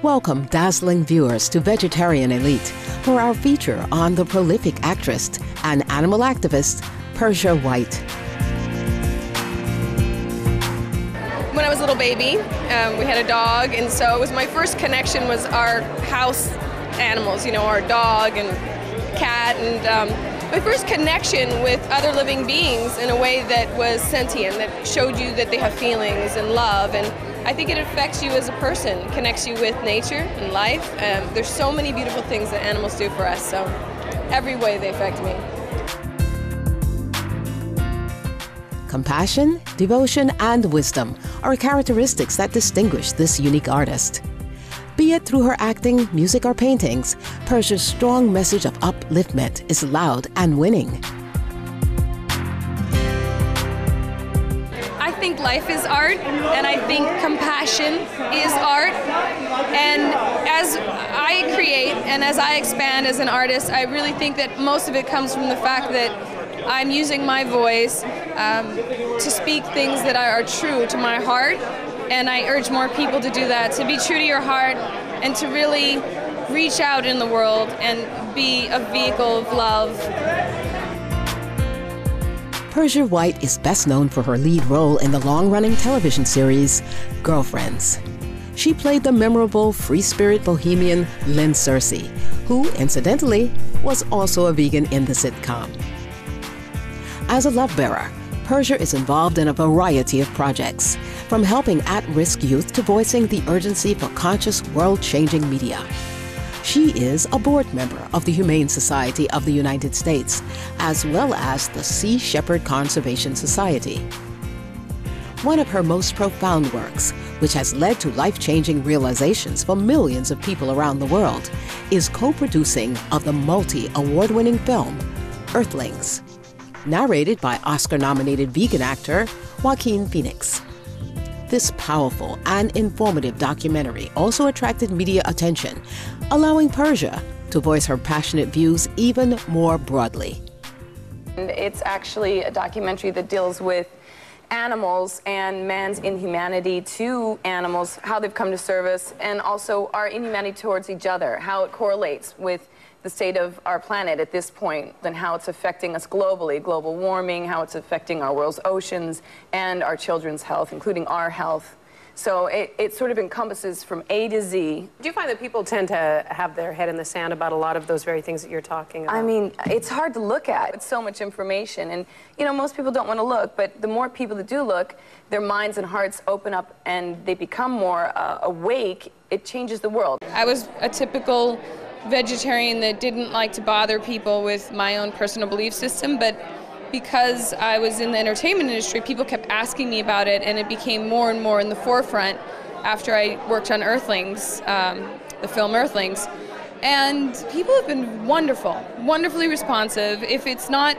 Welcome dazzling viewers to Vegetarian Elite for our feature on the prolific actress and animal activist, Persia White. When I was a little baby, we had a dog, and so it was my first connection was our house animals, you know, our dog and cat, and my first connection with other living beings in a way that was sentient, that showed you that they have feelings and love, and I think it affects you as a person, connects you with nature and life. There's so many beautiful things that animals do for us, so every way they affect me. Compassion, devotion, and wisdom are characteristics that distinguish this unique artist. Be it through her acting, music, or paintings, Persia's strong message of upliftment is loud and winning. I think life is art, and I think compassion is art. And as I create and as I expand as an artist, I really think that most of it comes from the fact that I'm using my voice to speak things that are true to my heart. And I urge more people to do that, to be true to your heart and to really reach out in the world and be a vehicle of love. Persia White is best known for her lead role in the long-running television series Girlfriends. She played the memorable free-spirit bohemian Lynn Searcy, who, incidentally, was also a vegan in the sitcom. As a love-bearer, Persia is involved in a variety of projects, from helping at-risk youth to voicing the urgency for conscious, world-changing media. She is a board member of the Humane Society of the United States, as well as the Sea Shepherd Conservation Society. One of her most profound works, which has led to life-changing realizations for millions of people around the world, is co-producing of the multi-award-winning film, Earthlings, narrated by Oscar-nominated vegan actor Joaquin Phoenix. This powerful and informative documentary also attracted media attention, allowing Persia to voice her passionate views even more broadly. It's actually a documentary that deals with animals and man's inhumanity to animals, how they've come to serve us, and also our inhumanity towards each other, how it correlates with the state of our planet at this point, and how it's affecting us globally, global warming, how it's affecting our world's oceans and our children's health, including our health. So it sort of encompasses from A to Z. Do you find that people tend to have their head in the sand about a lot of those very things that you're talking about? I mean, it's hard to look at. It's so much information, and you know, most people don't want to look, but the more people that do look, their minds and hearts open up and they become more awake. It changes the world. I was a typical vegetarian that didn't like to bother people with my own personal belief system, but because I was in the entertainment industry, people kept asking me about it, and it became more and more in the forefront after I worked on Earthlings, the film Earthlings. And people have been wonderful, wonderfully responsive. If it's not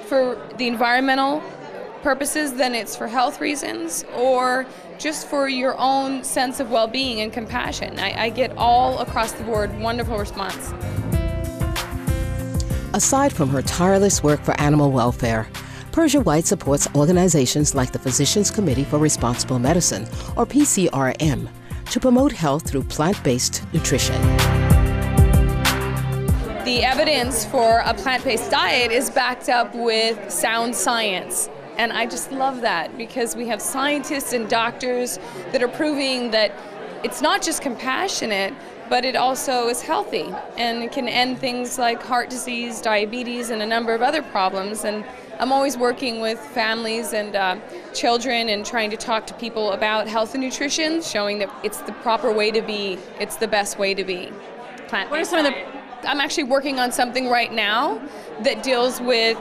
for the environmental purposes, then it's for health reasons or just for your own sense of well-being and compassion. I get all across the board wonderful response. Aside from her tireless work for animal welfare, Persia White supports organizations like the Physicians Committee for Responsible Medicine, or PCRM, to promote health through plant-based nutrition. The evidence for a plant-based diet is backed up with sound science. And I just love that because we have scientists and doctors that are proving that it's not just compassionate, but it also is healthy and it can end things like heart disease, diabetes, and a number of other problems. And I'm always working with families and children and trying to talk to people about health and nutrition, showing that it's the proper way to be, it's the best way to be plant-based. What are some of the... I'm actually working on something right now that deals with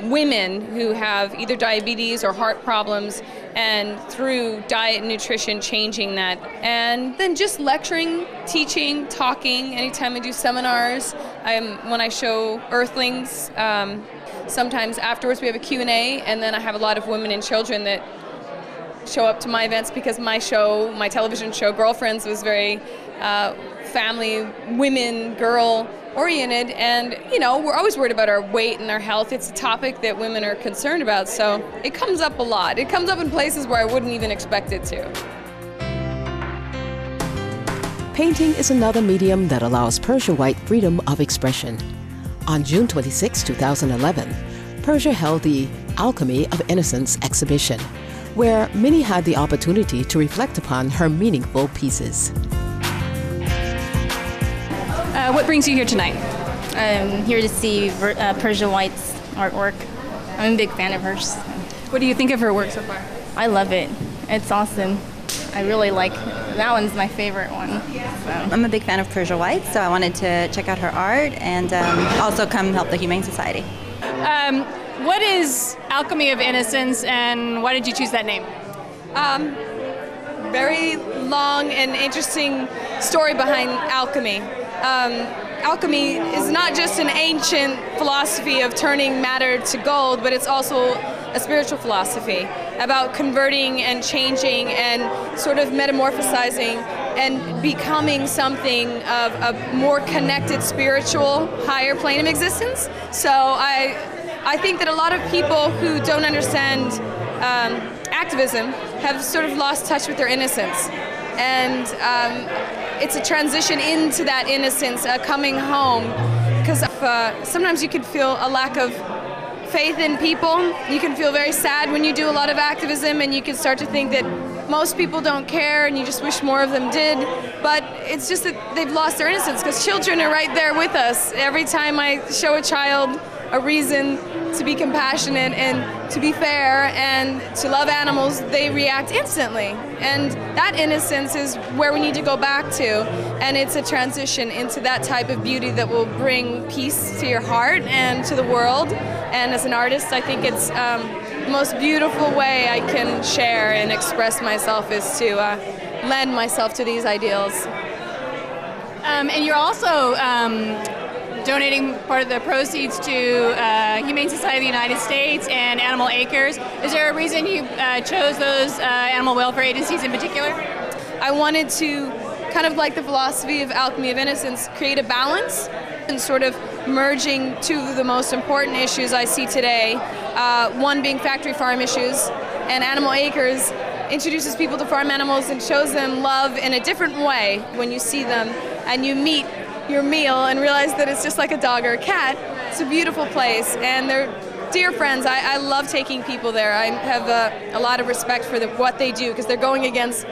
women who have either diabetes or heart problems, and through diet and nutrition changing that. And then just lecturing, teaching, talking. Anytime I do seminars, when I show Earthlings, sometimes afterwards we have a Q&A, and then I have a lot of women and children that show up to my events because my show, my television show, Girlfriends, was very family, women, girl oriented, and you know, we're always worried about our weight and our health. It's a topic that women are concerned about, so it comes up a lot. It comes up in places where I wouldn't even expect it to. Painting is another medium that allows Persia White freedom of expression. On June 26, 2011, Persia held the Alchemy of Innocence exhibition, where many had the opportunity to reflect upon her meaningful pieces. What brings you here tonight? I'm here to see Persia White's artwork. I'm a big fan of hers. What do you think of her work so far? I love it. It's awesome. I really like that one's my favorite one. So. I'm a big fan of Persia White, so I wanted to check out her art and also come help the Humane Society. What is Alchemy of Innocence, and why did you choose that name? Very long and interesting story behind alchemy. Alchemy is not just an ancient philosophy of turning matter to gold, but it's also a spiritual philosophy about converting and changing and sort of metamorphosizing and becoming something of a more connected spiritual higher plane of existence. So I think that a lot of people who don't understand activism have sort of lost touch with their innocence. And it's a transition into that innocence, a coming home. Because sometimes you can feel a lack of faith in people. You can feel very sad when you do a lot of activism, and you can start to think that most people don't care and you just wish more of them did. But it's just that they've lost their innocence, because children are right there with us. Every time I show a child a reason to be compassionate and to be fair and to love animals, they react instantly. And that innocence is where we need to go back to. And it's a transition into that type of beauty that will bring peace to your heart and to the world. And as an artist, I think it's the most beautiful way I can share and express myself is to lend myself to these ideals. And you're also donating part of the proceeds to Humane Society of the United States and Animal Acres. Is there a reason you chose those animal welfare agencies in particular? I wanted to, kind of like the philosophy of Alchemy of Innocence, create a balance and sort of merging two of the most important issues I see today, one being factory farm issues, and Animal Acres introduces people to farm animals and shows them love in a different way when you see them and you meet your meal and realize that it's just like a dog or a cat. It's a beautiful place, and they're dear friends. I love taking people there. I have a lot of respect for what they do, because they're going against,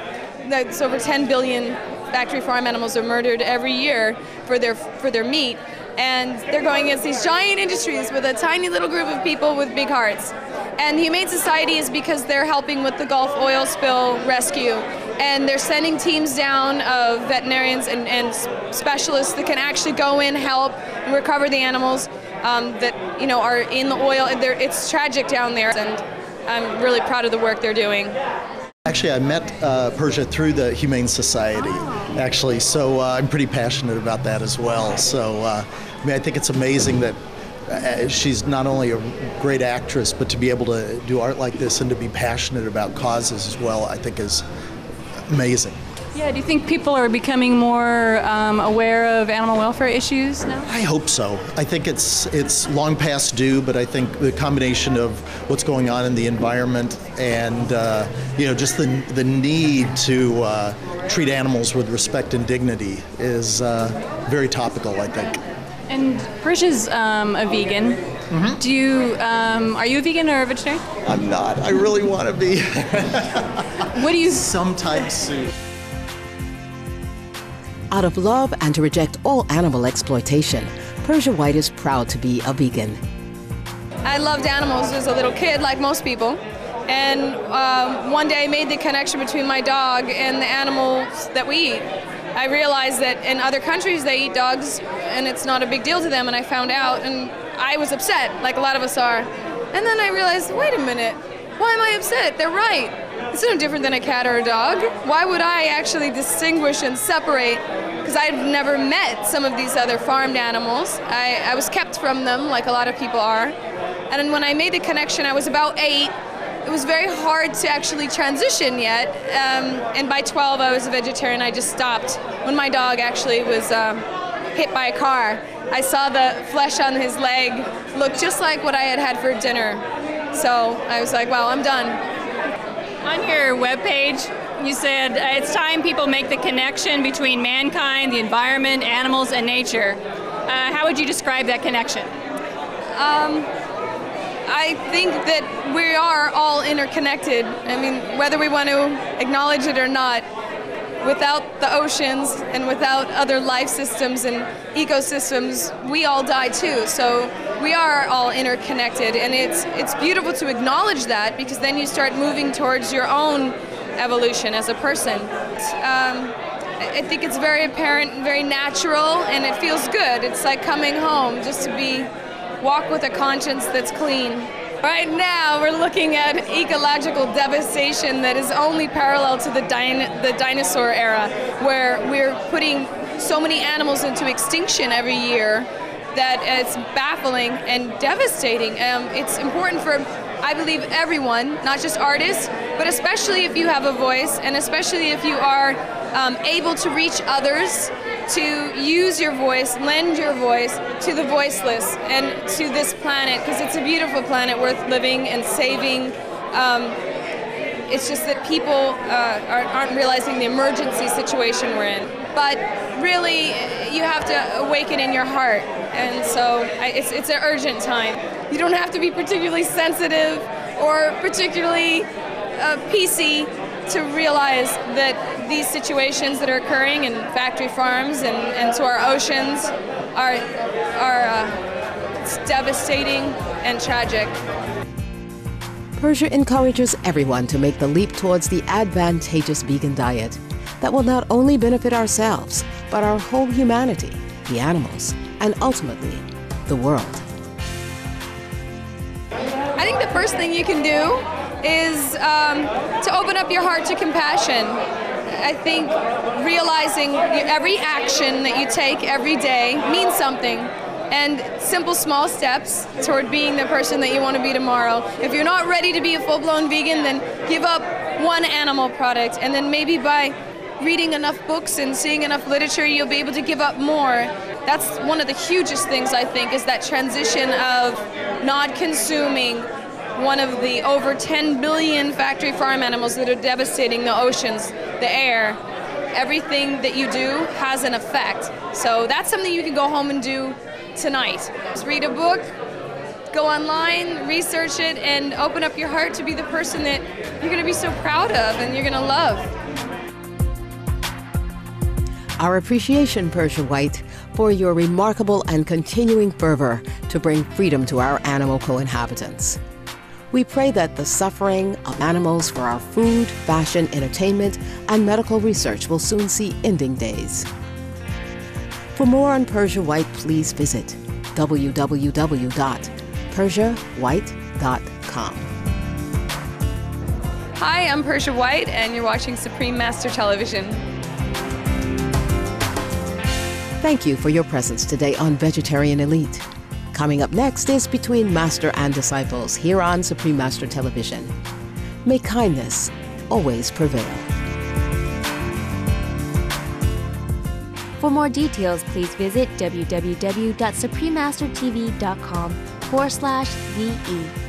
it's over 10 billion factory farm animals are murdered every year for their meat, and they're going against these giant industries with a tiny little group of people with big hearts. And the Humane Society is because they're helping with the Gulf oil spill rescue, and they're sending teams down of veterinarians and specialists that can actually go in, help, and recover the animals that are in the oil. It's tragic down there, and I'm really proud of the work they're doing. Actually, I met Persia through the Humane Society, actually, so I'm pretty passionate about that as well. So, I think it's amazing that she's not only a great actress, but to be able to do art like this and to be passionate about causes as well, I think is amazing. Yeah, do you think people are becoming more aware of animal welfare issues now? I hope so. I think it's long past due, but I think the combination of what's going on in the environment and just the need to treat animals with respect and dignity is very topical, I think. And Persia's a vegan. Mm-hmm. Do you are you a vegan or a vegetarian? I'm not. I really want to be. What do you? Sometime soon. Out of love and to reject all animal exploitation, Persia White is proud to be a vegan. I loved animals as a little kid, like most people. And one day I made the connection between my dog and the animals that we eat. I realized that in other countries they eat dogs and it's not a big deal to them, and I found out and I was upset, like a lot of us are. And then I realized, wait a minute, why am I upset? They're right. It's no different than a cat or a dog. Why would I actually distinguish and separate? Because I've never met some of these other farmed animals. I was kept from them, like a lot of people are. And then when I made the connection, I was about 8. It was very hard to actually transition yet. And by 12, I was a vegetarian. I just stopped. When my dog actually was hit by a car, I saw the flesh on his leg look just like what I had had for dinner. So I was like, well, I'm done. On your webpage, you said it's time people make the connection between mankind, the environment, animals, and nature. How would you describe that connection? I think that we are all interconnected. I mean, whether we want to acknowledge it or not, without the oceans and without other life systems and ecosystems, we all die too. So we are all interconnected, and it's beautiful to acknowledge that, because then you start moving towards your own evolution as a person. I think it's very apparent and very natural, and it feels good. It's like coming home, just to walk with a conscience that's clean. Right now, we're looking at ecological devastation that is only parallel to the dinosaur era, where we're putting so many animals into extinction every year that it's baffling and devastating. It's important for, I believe, everyone, not just artists, but especially if you have a voice, and especially if you are able to reach others, to use your voice, lend your voice to the voiceless and to this planet, because it's a beautiful planet worth living and saving. It's just that people aren't realizing the emergency situation we're in. But really, you have to awaken in your heart, and so it's an urgent time. You don't have to be particularly sensitive or particularly PC to realize that these situations that are occurring in factory farms and to our oceans are it's devastating and tragic. Persia encourages everyone to make the leap towards the advantageous vegan diet that will not only benefit ourselves, but our whole humanity, the animals, and ultimately, the world. I think the first thing you can do is to open up your heart to compassion. I think realizing every action that you take every day means something, and simple small steps toward being the person that you want to be tomorrow. If you're not ready to be a full-blown vegan, then give up one animal product, and then maybe by reading enough books and seeing enough literature, you'll be able to give up more. That's one of the hugest things, I think, is that transition of not consuming one of the over 10 billion factory farm animals that are devastating the oceans, the air. Everything that you do has an effect. So that's something you can go home and do tonight. Just read a book, go online, research it, and open up your heart to be the person that you're going to be so proud of and you're going to love. Our appreciation, Persia White, for your remarkable and continuing fervor to bring freedom to our animal co-inhabitants. We pray that the suffering of animals for our food, fashion, entertainment, and medical research will soon see ending days. For more on Persia White, please visit www.persiawhite.com. Hi, I'm Persia White, and you're watching Supreme Master Television. Thank you for your presence today on Vegetarian Elite. Coming up next is Between Master and Disciples here on Supreme Master Television. May kindness always prevail. For more details, please visit www.suprememastertv.com/VE.